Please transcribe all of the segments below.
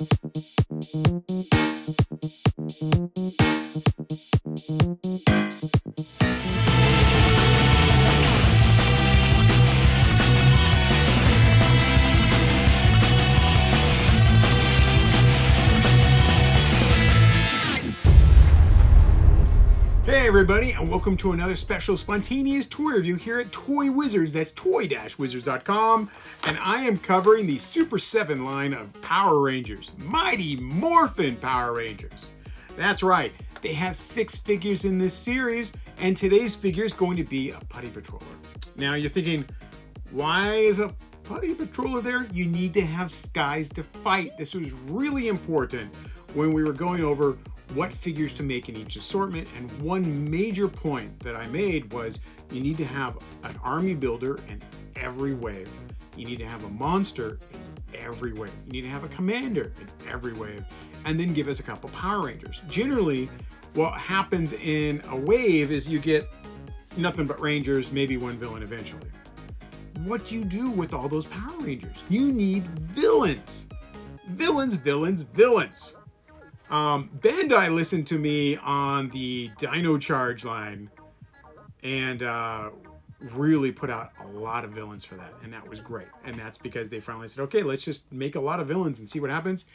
Hey everybody, and welcome to another special spontaneous toy review here at Toy Wizards. That's toy-wizards.com, and I am covering the Super7 line of Power Rangers, Mighty Morphin Power Rangers. That's right, they have 6 figures in this series, and today's figure is going to be a Putty Patroller. Now you're thinking, why is a Putty Patroller there? You need to have guys to fight. This was really important when we were going over what figures to make in each assortment, and one major point that I made was you need to have an army builder in every wave. You need to have a monster in every wave. You need to have a commander in every wave, and then give us a couple Power Rangers. Generally, what happens in a wave is you get nothing but Rangers, maybe one villain eventually. What do you do with all those Power Rangers? You need villains. Villains, villains, villains. Bandai listened to me on the Dino Charge line and really put out a lot of villains for that, and that was great. And that's because they finally said, okay, let's just make a lot of villains and see what happens,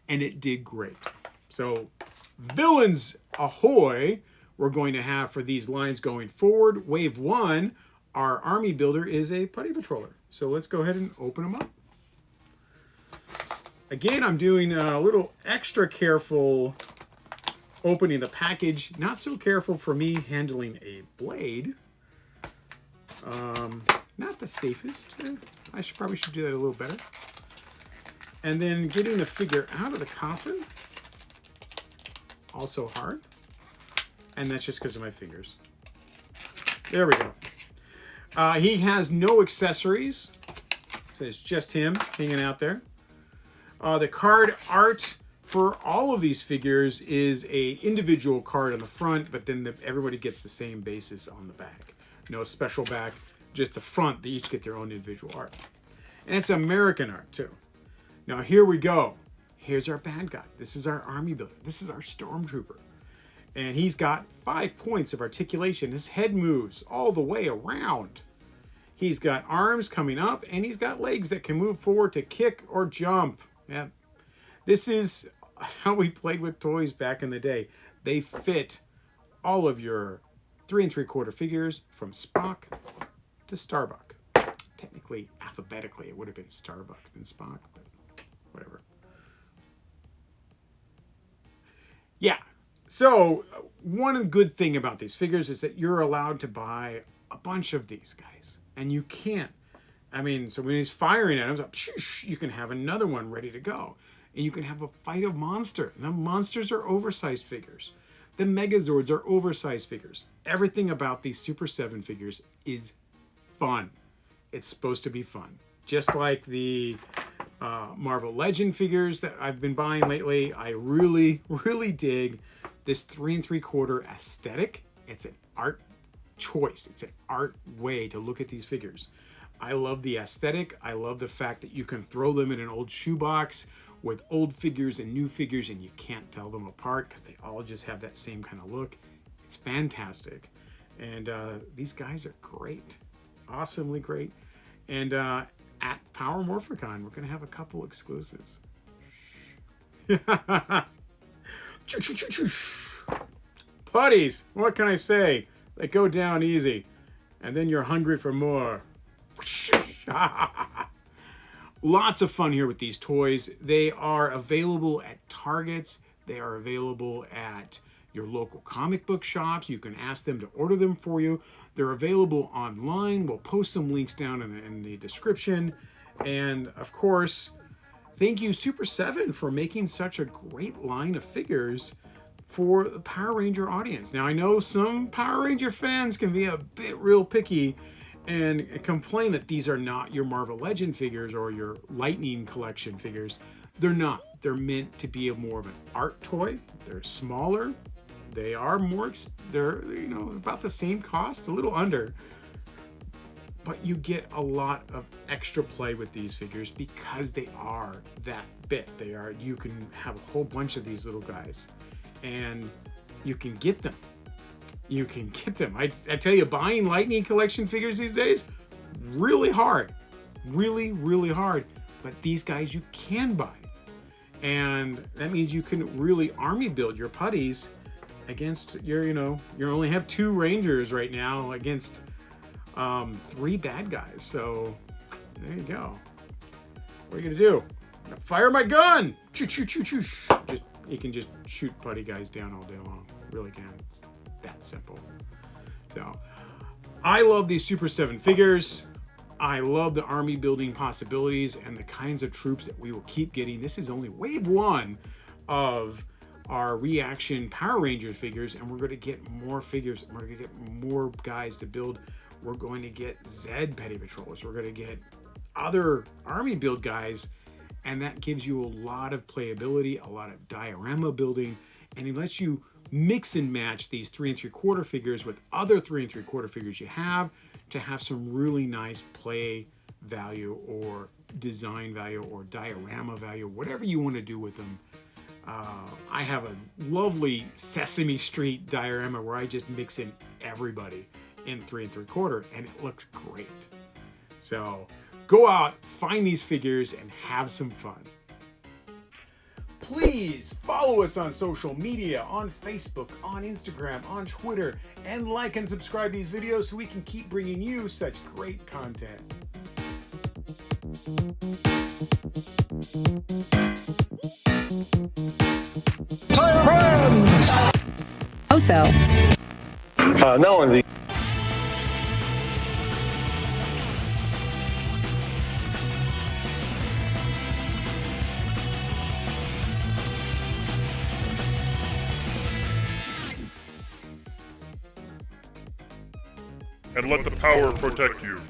and it did great. So villains ahoy we're going to have for these lines going forward. Wave 1, our army builder is a Putty Patroller. So let's go ahead and open them up. Again, I'm doing a little extra careful opening the package. Not so careful for me handling a blade. Not the safest. I probably should do that a little better. And then getting the figure out of the coffin. Also hard. And that's just because of my fingers. There we go. He has no accessories. So it's just him hanging out there. The card art for all of these figures is a individual card on the front, but then everybody gets the same basis on the back. No special back, just the front. They each get their own individual art. And it's American art too. Now here we go. Here's our bad guy. This is our army builder. This is our stormtrooper. And he's got 5 points of articulation. His head moves all the way around. He's got arms coming up, and he's got legs that can move forward to kick or jump. Yeah, this is how we played with toys back in the day. They fit all of your 3 3/4 figures from Spock to Starbuck. Technically, alphabetically, it would have been Starbuck than Spock, but whatever. Yeah, so one good thing about these figures is that you're allowed to buy a bunch of these guys, and you can't. I mean, so when he's firing at him, like, you can have another one ready to go. And you can have a fight of monster. And the monsters are oversized figures. The Megazords are oversized figures. Everything about these Super7 figures is fun. It's supposed to be fun. Just like the Marvel Legend figures that I've been buying lately, I really, really dig this 3 3/4 aesthetic. It's an art choice. It's an art way to look at these figures. I love the aesthetic. I love the fact that you can throw them in an old shoebox with old figures and new figures, and you can't tell them apart because they all just have that same kind of look. It's fantastic. And these guys are great. Awesomely great. And at Power Morphicon, we're going to have a couple exclusives. Putties, what can I say? They go down easy. And then you're hungry for more. Lots of fun here with these toys. They are available at Targets. They are available at your local comic book shops. You can ask them to order them for you. They're available online. We'll post some links down in the description. And of course, thank you Super7 for making such a great line of figures for the Power Ranger audience. Now I know some Power Ranger fans can be a bit real picky and complain that these are not your Marvel Legend figures or your Lightning collection figures. They're not. They're meant to be more of an art toy. They're smaller. They are more, they're, about the same cost, a little under. but you get a lot of extra play with these figures because they are that big. You can have a whole bunch of these little guys, and you can get them. I tell you, buying Lightning Collection figures these days, really hard. Really, really hard. But these guys you can buy. And that means you can really army build your putties against your, you only have 2 Rangers right now against 3 bad guys. So there you go. What are you gonna do? I'm gonna fire my gun! Shoot, shoot, shoot, shoot. You can just shoot putty guys down all day long. Really can. It's that simple. So I love these Super 7 figures. I love the army building possibilities and the kinds of troops that we will keep getting. This is only wave 1 of our ReAction Power Rangers figures, and we're going to get more figures. We're going to get more guys to build. We're going to get Zed Petty Patrollers. We're going to get other army build guys, and that gives you a lot of playability, a lot of diorama building, and it lets you mix and match these 3 3/4 figures with other 3 3/4 figures you have to have some really nice play value or design value or diorama value, whatever you want to do with them. I have a lovely Sesame Street diorama where I just mix in everybody in 3 3/4, and it looks great. So go out, find these figures, and have some fun. Please follow us on social media, on Facebook, on Instagram, on Twitter, and like and subscribe to these videos so we can keep bringing you such great content. Also, no one. And let the power protect you.